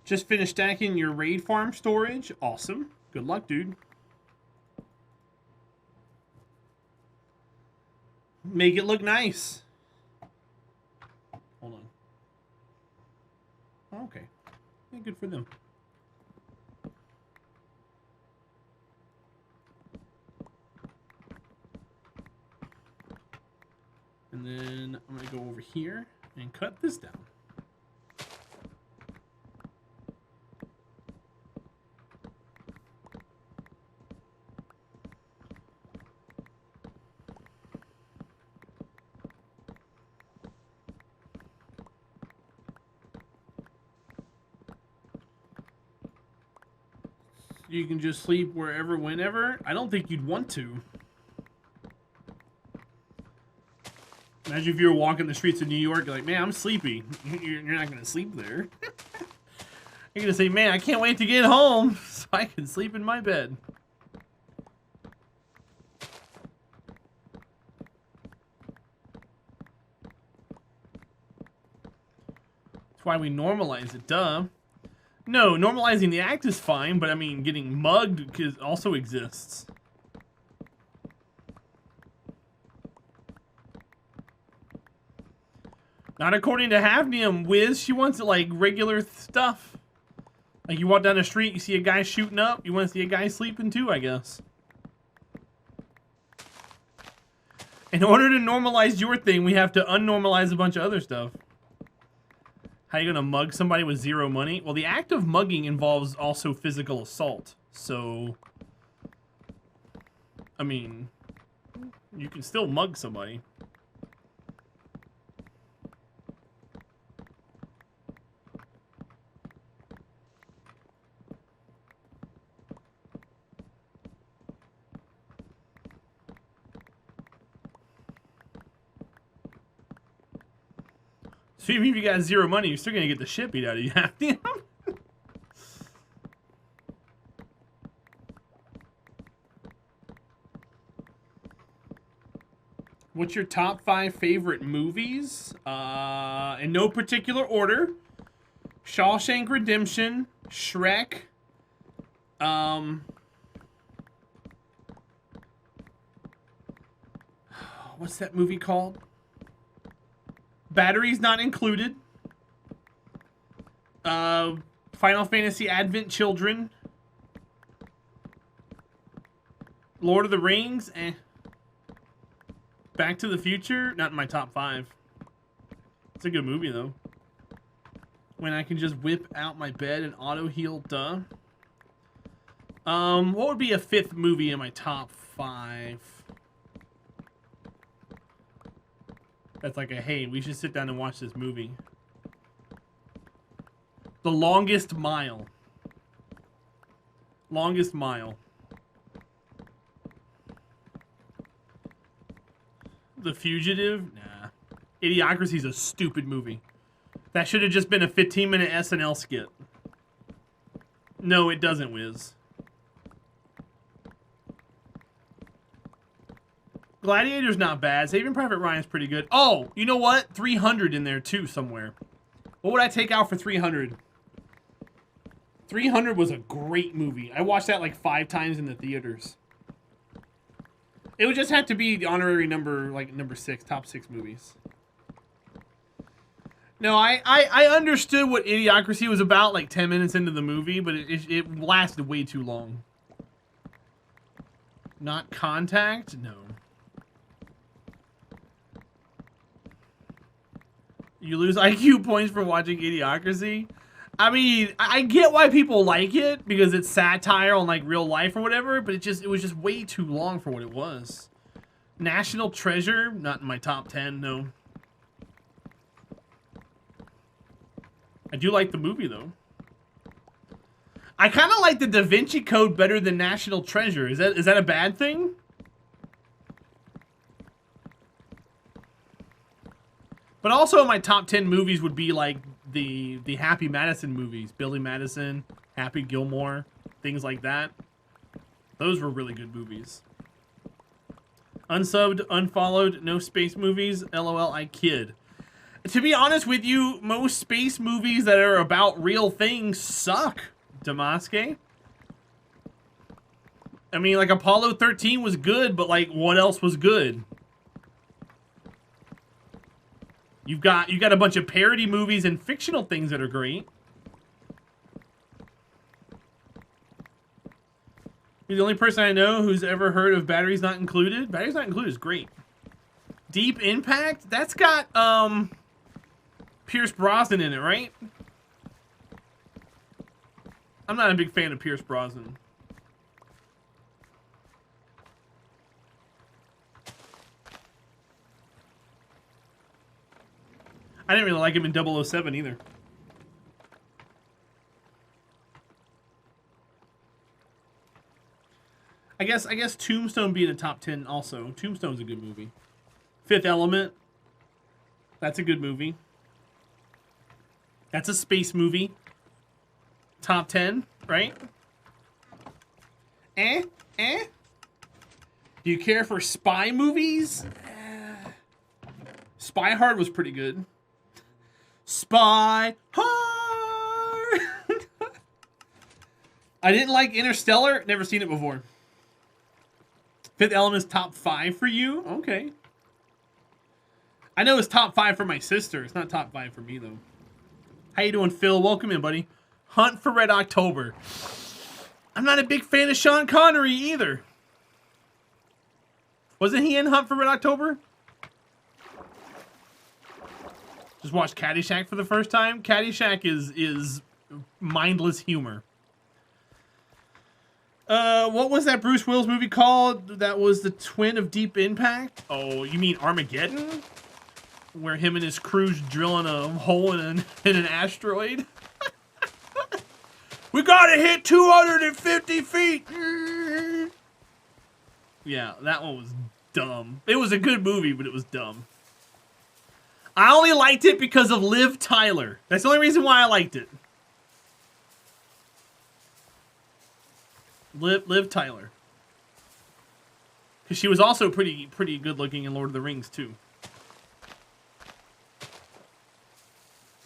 Just finished stacking your raid farm storage. Awesome. Good luck, dude. Make it look nice. Hold on. Okay. Yeah, good for them. And then I'm going to go over here and cut this down. You can just sleep wherever, whenever. I don't think you'd want to. Imagine if you were walking the streets of New York, you're like, man, I'm sleepy. You're not going to sleep there. You're going to say, man, I can't wait to get home so I can sleep in my bed. That's why we normalize it, duh. No, normalizing the act is fine, but I mean, getting mugged also exists. Not according to Havnium, Wiz. She wants like regular stuff. Like you walk down the street, you see a guy shooting up. You want to see a guy sleeping too, I guess. In order to normalize your thing, we have to unnormalize a bunch of other stuff. How are you gonna mug somebody with zero money? Well, the act of mugging involves also physical assault. So, I mean, you can still mug somebody. So even if you got zero money, you're still gonna get the shit beat out of you. What's your top 5 favorite movies? In no particular order. Shawshank Redemption, Shrek, what's that movie called? Batteries Not Included. Final Fantasy Advent Children. Lord of the Rings. Back to the Future. Not in my top 5. It's a good movie, though. When I can just whip out my bed and auto-heal, duh. What would be a 5th movie in my top 5? That's like a, hey, we should sit down and watch this movie. The Longest Mile. Longest Mile. The Fugitive? Nah. Idiocracy's a stupid movie. That should have just been a 15-minute SNL skit. No, it doesn't, Wiz. Gladiator's not bad. Saving Private Ryan's pretty good. Oh, you know what? 300 in there too somewhere. What would I take out for 300? 300 was a great movie. I watched that like 5 times in the theaters. It would just have to be the honorary number, like number 6, top 6 movies. No, I understood what Idiocracy was about like 10 minutes into the movie, but it lasted way too long. Not Contact? No. You lose IQ points for watching Idiocracy? I mean, I get why people like it, because it's satire on like real life or whatever, but it was just way too long for what it was. National Treasure? Not in my top 10, no. I do like the movie, though. I kind of like the Da Vinci Code better than National Treasure. Is that a bad thing? But also in my top 10 movies would be like the Happy Madison movies. Billy Madison, Happy Gilmore, things like that. Those were really good movies. Unsubbed, unfollowed, no space movies. LOL, I kid. To be honest with you, most space movies that are about real things suck, Damaske. I mean, like, Apollo 13 was good, but, like, what else was good? You got a bunch of parody movies and fictional things that are great. You're the only person I know who's ever heard of Batteries Not Included. Batteries Not Included is great. Deep Impact? That's got, Pierce Brosnan in it, right? I'm not a big fan of Pierce Brosnan. I didn't really like him in 007 either. I guess Tombstone being a top 10 also. Tombstone's a good movie. Fifth Element. That's a good movie. That's a space movie. Top 10, right? Do you care for spy movies? Spy Hard was pretty good. Spy Hard! I didn't like Interstellar. Never seen it before. Fifth Element's top 5 for you? Okay. I know it's top 5 for my sister. It's not top 5 for me, though. How you doing, Phil? Welcome in, buddy. Hunt for Red October. I'm not a big fan of Sean Connery, either. Wasn't he in Hunt for Red October? Just watched Caddyshack for the first time. Caddyshack is mindless humor. What was that Bruce Willis movie called? That was the twin of Deep Impact? Oh, you mean Armageddon? Where him and his crew's drilling a hole in an asteroid? We gotta hit 250 feet! Yeah, that one was dumb. It was a good movie, but it was dumb. I only liked it because of Liv Tyler. That's the only reason why I liked it. Liv Tyler. Because she was also pretty good looking in Lord of the Rings, too.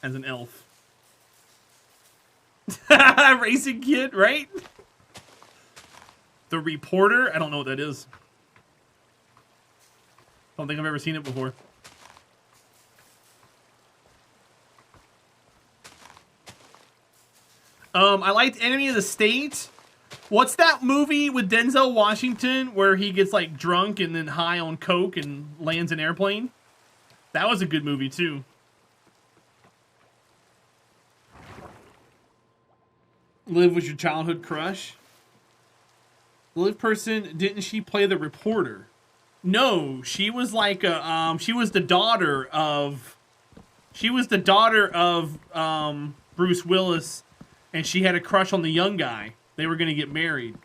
As an elf. Racing Kid, right? The Reporter? I don't know what that is. Don't think I've ever seen it before. I liked Enemy of the State. What's that movie with Denzel Washington where he gets like drunk and then high on coke and lands an airplane? That was a good movie too. Liv was your childhood crush? Liv person, didn't she play the reporter? No, she was like a she was the daughter of Bruce Willis, and she had a crush on the young guy. They were going to get married.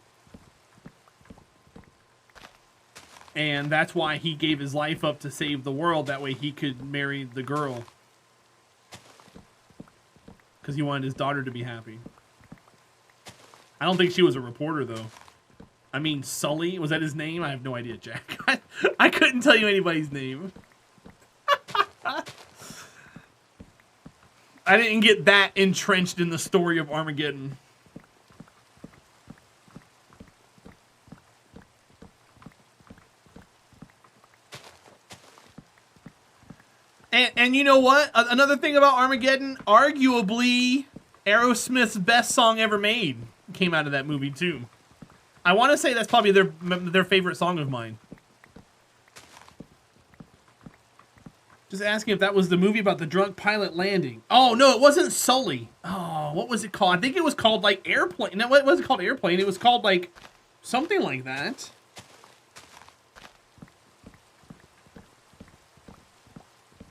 And that's why he gave his life up to save the world. That way he could marry the girl. Because he wanted his daughter to be happy. I don't think she was a reporter, though. I mean, Sully? Was that his name? I have no idea, Jack. I couldn't tell you anybody's name. I didn't get that entrenched in the story of Armageddon. And you know what? Another thing about Armageddon, arguably Aerosmith's best song ever made came out of that movie too. I want to say that's probably their favorite song of mine. Just asking if that was the movie about the drunk pilot landing. Oh, no, it wasn't Sully. Oh, what was it called? I think it was called like Airplane. No, it wasn't called Airplane. It was called like something like that.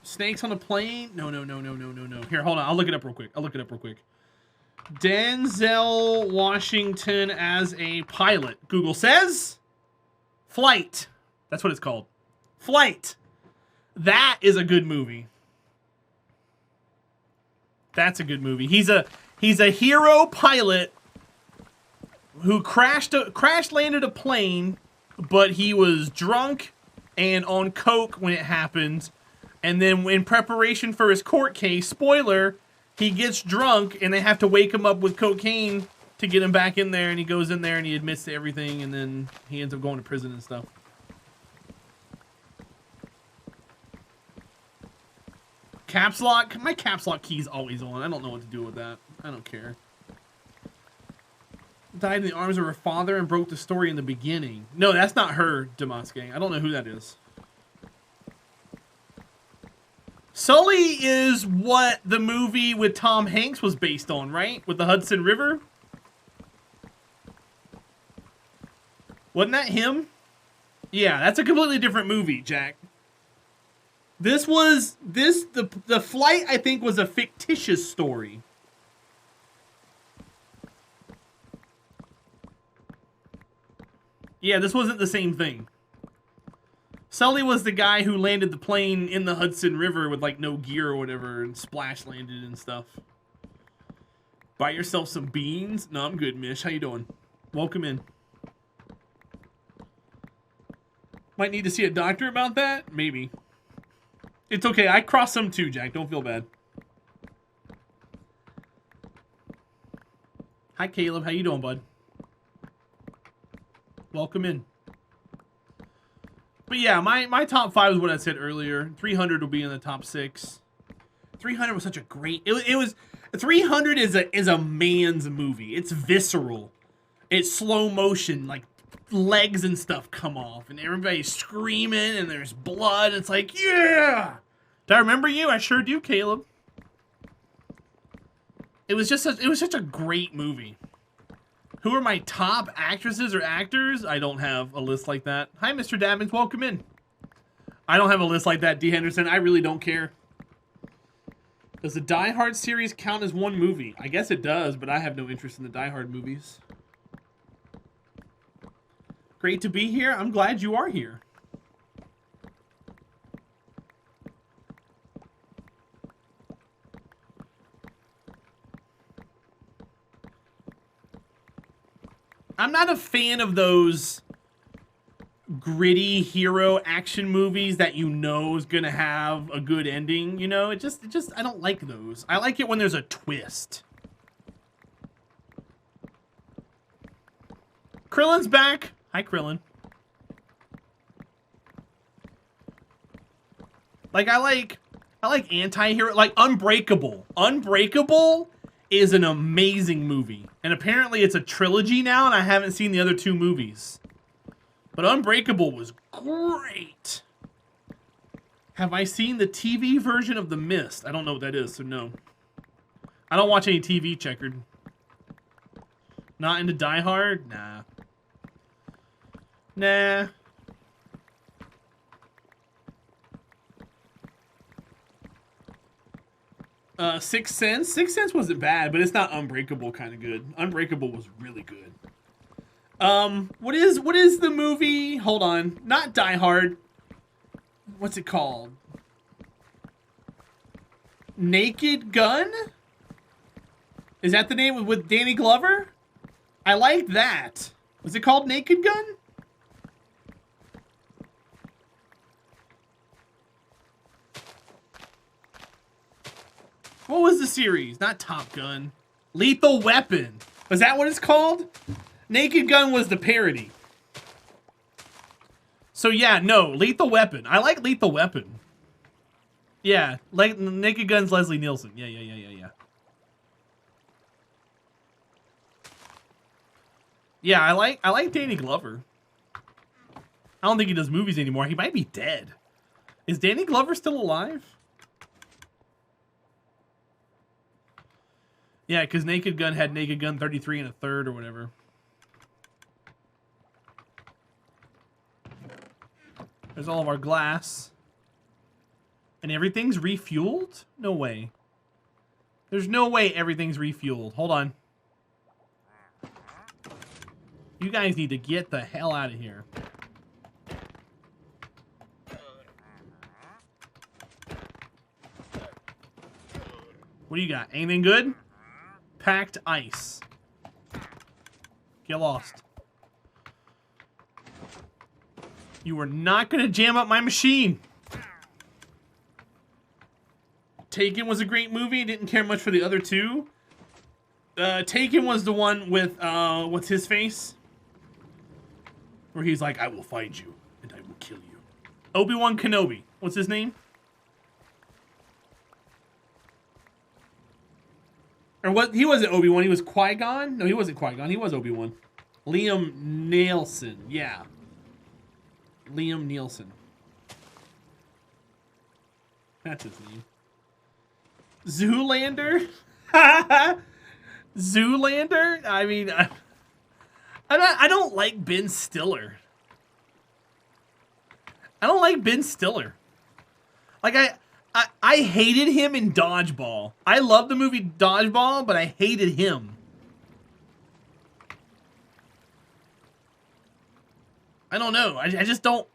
Snakes on a plane? No. Here, hold on. I'll look it up real quick. Denzel Washington as a pilot. Google says Flight. That's what it's called. Flight. That is a good movie. That's a good movie. He's a hero pilot who crash landed a plane, but he was drunk and on coke when it happened. And then in preparation for his court case, spoiler, he gets drunk and they have to wake him up with cocaine to get him back in there. And he goes in there and he admits to everything. And then he ends up going to prison and stuff. Caps lock? My caps lock key is always on. I don't know what to do with that. I don't care. Died in the arms of her father and broke the story in the beginning. No, that's not her, Damaske. I don't know who that is. Sully is what the movie with Tom Hanks was based on, right? With the Hudson River? Wasn't that him? Yeah, that's a completely different movie, Jack. This was, the flight, I think, was a fictitious story. Yeah, this wasn't the same thing. Sully was the guy who landed the plane in the Hudson River with, like, no gear or whatever and splash landed and stuff. Buy yourself some beans? No, I'm good, Mish. How you doing? Welcome in. Might need to see a doctor about that? Maybe. It's okay. I crossed some too, Jack. Don't feel bad. Hi, Caleb. How you doing, bud? Welcome in. But yeah, my top 5 is what I said earlier. 300 will be in the top 6. 300 was such a great... It was... 300 is a man's movie. It's visceral. It's slow motion. Like, legs and stuff come off. And everybody's screaming. And there's blood. It's like, yeah! Do I remember you? I sure do, Caleb. It was such a great movie. Who are my top actresses or actors? I don't have a list like that. Hi, Mr. Dabbins. Welcome in. I don't have a list like that, D. Henderson. I really don't care. Does the Die Hard series count as one movie? I guess it does, but I have no interest in the Die Hard movies. Great to be here. I'm glad you are here. I'm not a fan of those gritty hero action movies that you know is gonna have a good ending. You know, it just I don't like those. I like it when there's a twist. Krillin's back. Hi, Krillin. Like I like anti-hero, like Unbreakable. Unbreakable is an amazing movie. And apparently it's a trilogy now, and I haven't seen the other 2 movies. But Unbreakable was great. Have I seen the TV version of The Mist? I don't know what that is, so no. I don't watch any TV, Checkered. Not into Die Hard? Nah. Nah. Sixth Sense. Sixth Sense wasn't bad, but it's not Unbreakable kind of good. Unbreakable was really good. What is the movie? Hold on. Not Die Hard. What's it called? Naked Gun? Is that the name with Danny Glover? I like that. Was it called Naked Gun? What was the series? Not Top Gun. Lethal Weapon. Was that what it's called? Naked Gun was the parody. So yeah, no, Lethal Weapon. I like Lethal Weapon. Yeah, like Naked Gun's Leslie Nielsen. Yeah. Yeah, I like Danny Glover. I don't think he does movies anymore. He might be dead. Is Danny Glover still alive? Yeah, because Naked Gun had Naked Gun 33 and a third or whatever. There's all of our glass. And everything's refueled? No way. There's no way everything's refueled. Hold on. You guys need to get the hell out of here. What do you got? Anything good? Packed ice. Get lost. You are not going to jam up my machine. Taken was a great movie. Didn't care much for the other two. Taken was the one with, what's his face? Where he's like, I will find you, and I will kill you. Obi-Wan Kenobi. What's his name? Or what? He wasn't Obi-Wan. He was Qui-Gon? No, he wasn't Qui-Gon. He was Obi-Wan. Liam Neeson. Yeah. Liam Neeson. That's his name. Zoolander? Zoolander? I mean, I don't like Ben Stiller. I don't like Ben Stiller. Like, I hated him in Dodgeball. I love the movie Dodgeball, but I hated him. I don't know. I just don't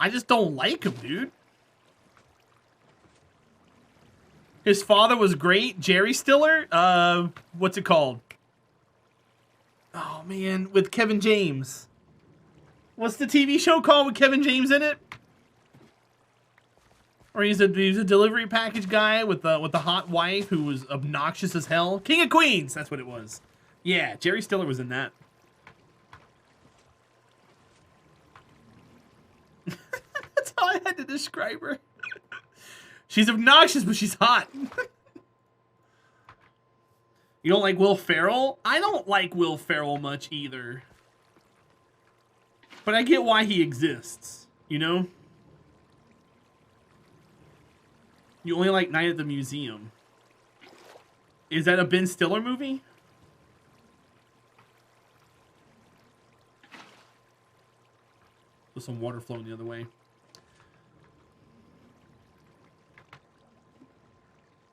like him, dude. His father was great. Jerry Stiller? What's it called? Oh, man. With Kevin James. What's the TV show called with Kevin James in it? Or he's a delivery package guy with the hot wife who was obnoxious as hell. King of Queens! That's what it was. Yeah, Jerry Stiller was in that. That's how I had to describe her. She's obnoxious, but she's hot. You don't like Will Ferrell? I don't like Will Ferrell much either. But I get why he exists, you know? You only like Night at the Museum. Is that a Ben Stiller movie? There's some water flowing the other way.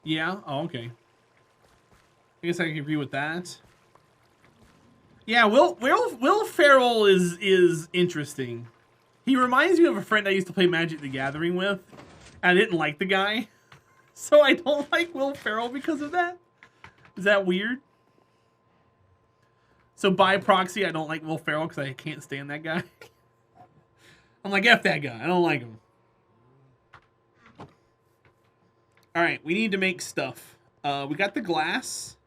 Yeah? Oh, okay. I guess I can agree with that. Yeah, Will Ferrell is interesting. He reminds me of a friend I used to play Magic the Gathering with. I didn't like the guy. So I don't like Will Ferrell because of that. Is that weird? So by proxy, I don't like Will Ferrell because I can't stand that guy. I'm like, F that guy. I don't like him. Alright, we need to make stuff. We got the glass.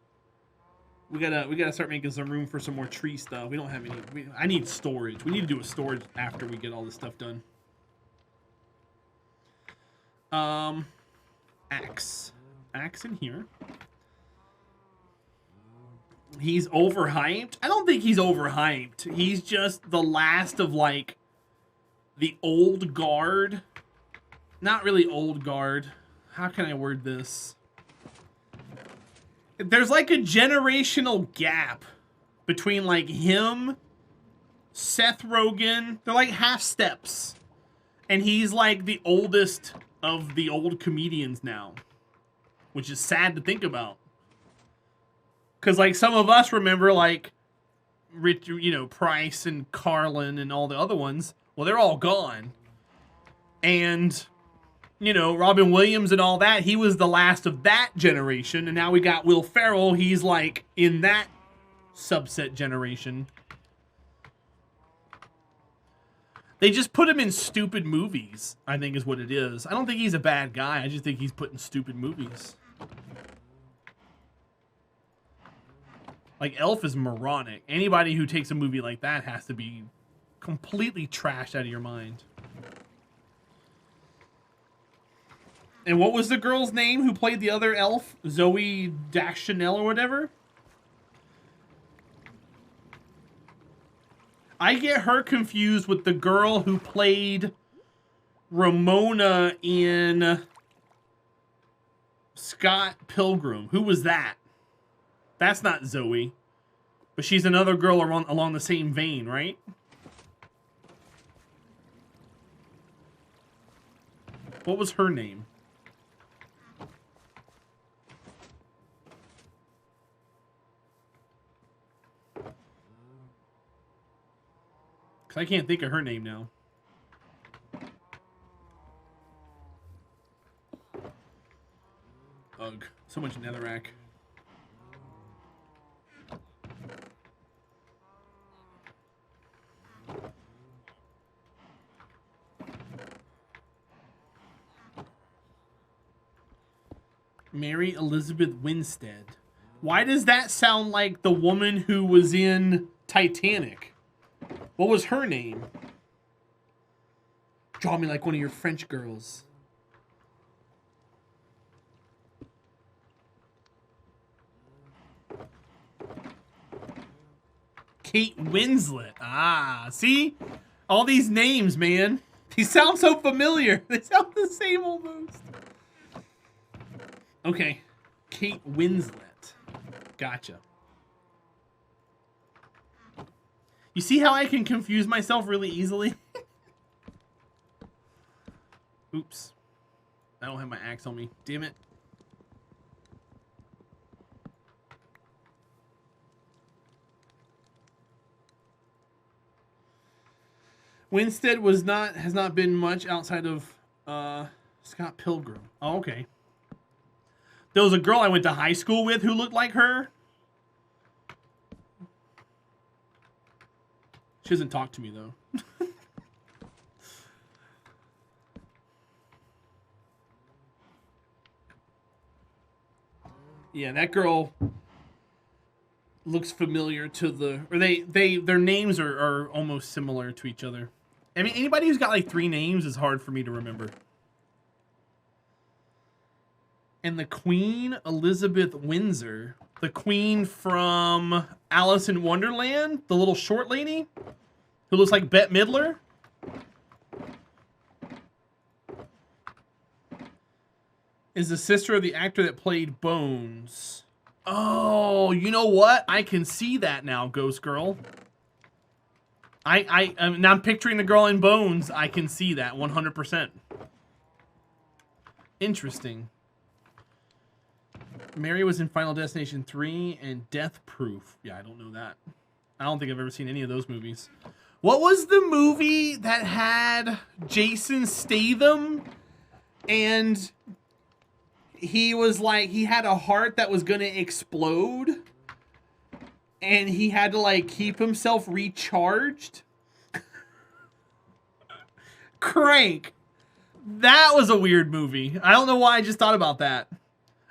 We gotta start making some room for some more tree stuff. We don't have any. I need storage. We need to do a storage after we get all this stuff done. Axe in here. He's overhyped. I don't think he's overhyped. He's just the last of like the old guard. Not really old guard. How can I word this? There's like a generational gap between like him, Seth Rogen. They're like half steps. And he's like the oldest of the old comedians now. Which is sad to think about. Because like some of us remember like Rich, you know, Price and Carlin and all the other ones. Well, they're all gone. And you know, Robin Williams and all that, he was the last of that generation. And now we got Will Ferrell. He's like in that subset generation. They just put him in stupid movies, I think is what it is. I don't think he's a bad guy. I just think he's put in stupid movies. Like Elf is moronic. Anybody who takes a movie like that has to be completely trashed out of your mind. And what was the girl's name who played the other elf? Zoe Deschanel or whatever? I get her confused with the girl who played Ramona in Scott Pilgrim. Who was that? That's not Zoe. But she's another girl along the same vein, right? What was her name? Because I can't think of her name now. Ugh. So much netherrack. Mary Elizabeth Winstead. Why does that sound like the woman who was in Titanic? What was her name? Draw me like one of your French girls. Kate Winslet. Ah, see? All these names, man. These sound so familiar. They sound the same almost. Okay. Kate Winslet. Gotcha. You see how I can confuse myself really easily? Oops. I don't have my axe on me. Damn it. Winstead has not been much outside of Scott Pilgrim. Oh, okay. There was a girl I went to high school with who looked like her. She doesn't talk to me though. Yeah, that girl looks familiar to the, or their names are almost similar to each other. I mean, anybody who's got like 3 names is hard for me to remember. And the Queen Elizabeth Windsor, the queen from Alice in Wonderland, the little short lady who looks like Bette Midler. Is the sister of the actor that played Bones. Oh, you know what? I can see that now, Ghost Girl. Now I'm picturing the girl in Bones. I can see that 100%. Interesting. Mary was in Final Destination 3 and Death Proof. Yeah, I don't know that. I don't think I've ever seen any of those movies. What was the movie that had Jason Statham and he was like, he had a heart that was gonna explode and he had to like keep himself recharged? Crank. That was a weird movie. I don't know why I just thought about that.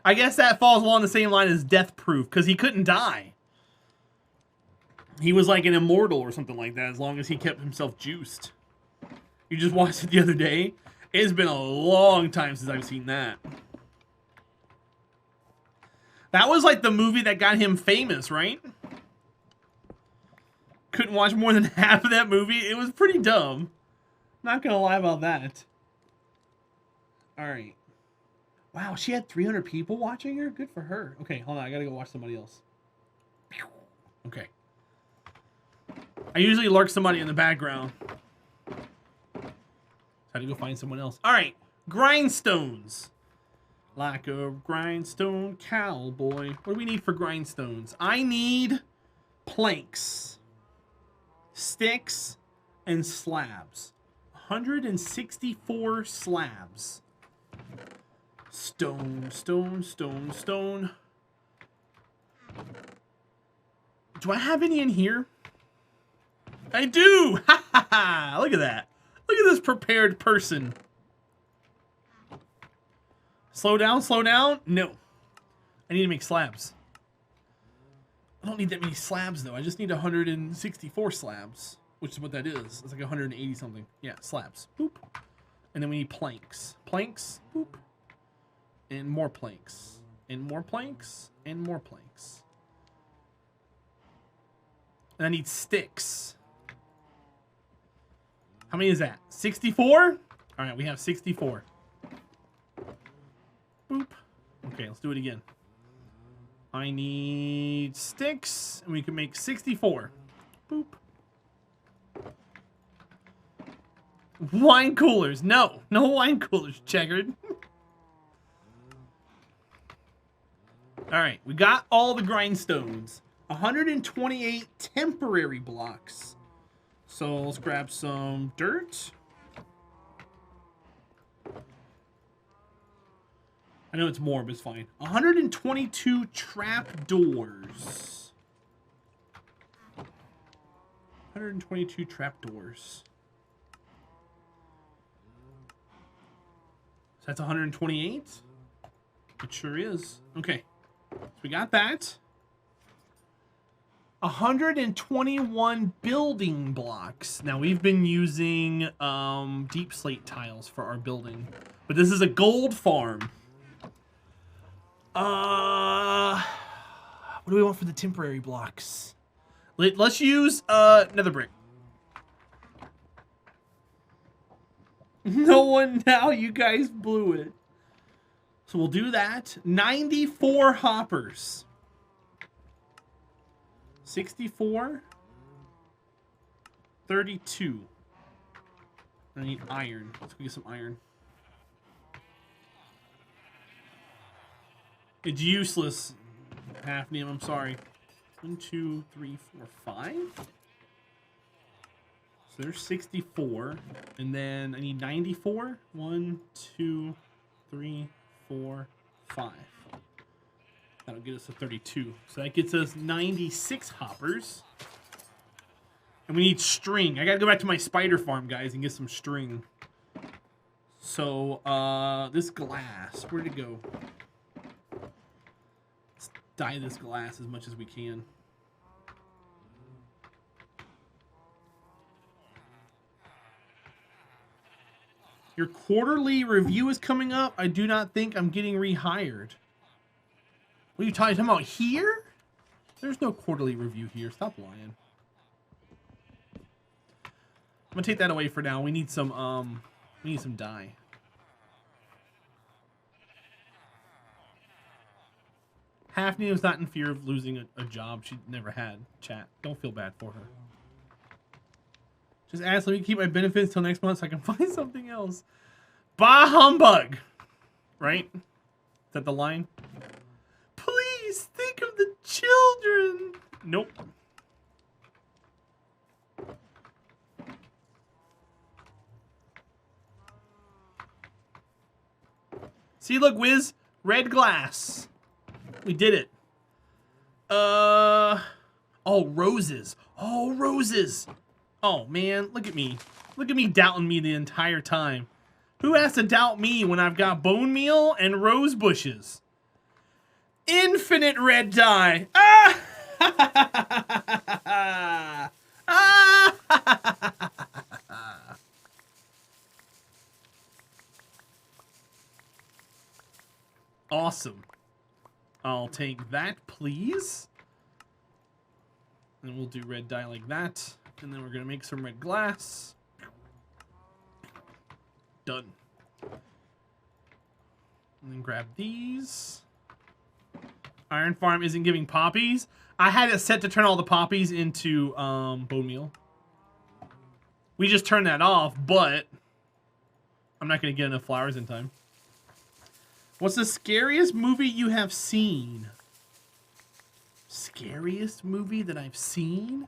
I guess that falls along the same line as Death Proof, because he couldn't die. He was like an immortal or something like that, as long as he kept himself juiced. You just watched it the other day. It's been a long time since I've seen that. That was like the movie that got him famous, right? Couldn't watch more than half of that movie. It was pretty dumb. Not gonna lie about that. Alright. Wow, she had 300 people watching her? Good for her. Okay, hold on. I gotta go watch somebody else. Okay. I usually lurk somebody in the background. Had to go find someone else. Alright. Grindstones. Like a grindstone cowboy. What do we need for grindstones? I need planks, sticks, and slabs. 164 slabs. Stone, stone, stone, stone. Do I have any in here? I do! Ha ha ha! Look at that. Look at this prepared person. Slow down, slow down. No. I need to make slabs. I don't need that many slabs, though. I just need 164 slabs, which is what that is. It's like 180 something. Yeah, slabs. Boop. And then we need planks. Planks. Boop. And more planks. And more planks. And more planks. And I need sticks. How many is that? 64? Alright, we have 64. Boop. Okay, let's do it again. I need sticks, and we can make 64. Boop. Wine coolers. No. No wine coolers, Checkered. Alright, we got all the grindstones. 128 temporary blocks. So let's grab some dirt. I know it's more, but it's fine. 122 trap doors. 122 trap doors. So that's 128. It sure is. Okay. So we got that. 121 building blocks. Now we've been using deep slate tiles for our building, but this is a gold farm. What do we want for the temporary blocks? Let's use nether brick. No one now. You guys blew it. So we'll do that. 94 hoppers. 64. 32. I need iron. Let's go get some iron. It's useless. Hafnium, I'm sorry. 1, 2, 3, 4, 5. So there's 64. And then I need 94. 1, 2, 3, 4, 5. That'll get us to 32. So that gets us 96 hoppers. And we need string. I gotta go back to my spider farm, guys, and get some string. So, this glass, where'd it go? Let's dye this glass as much as we can. Your quarterly review is coming up. I do not think I'm getting rehired. What are you talking about here? There's no quarterly review here. Stop lying. I'm gonna take that away for now. We need some dye. Hafnium's not in fear of losing a job she never had. Chat. Don't feel bad for her. Just ask, let me keep my benefits till next month so I can find something else. Bah humbug! Right? Is that the line? Please think of the children! Nope. See, look, Wiz. Red glass. We did it. Oh, roses. Oh, roses. Oh, man, look at me. Look at me doubting me the entire time. Who has to doubt me when I've got bone meal and rose bushes? Infinite red dye. Ah! Ah! Awesome. I'll take that, please. And we'll do red dye like that. And then we're going to make some red glass. Done. And then grab these. Iron Farm isn't giving poppies. I had it set to turn all the poppies into bone meal. We just turned that off, but I'm not going to get enough flowers in time. What's the scariest movie you have seen? Scariest movie that I've seen?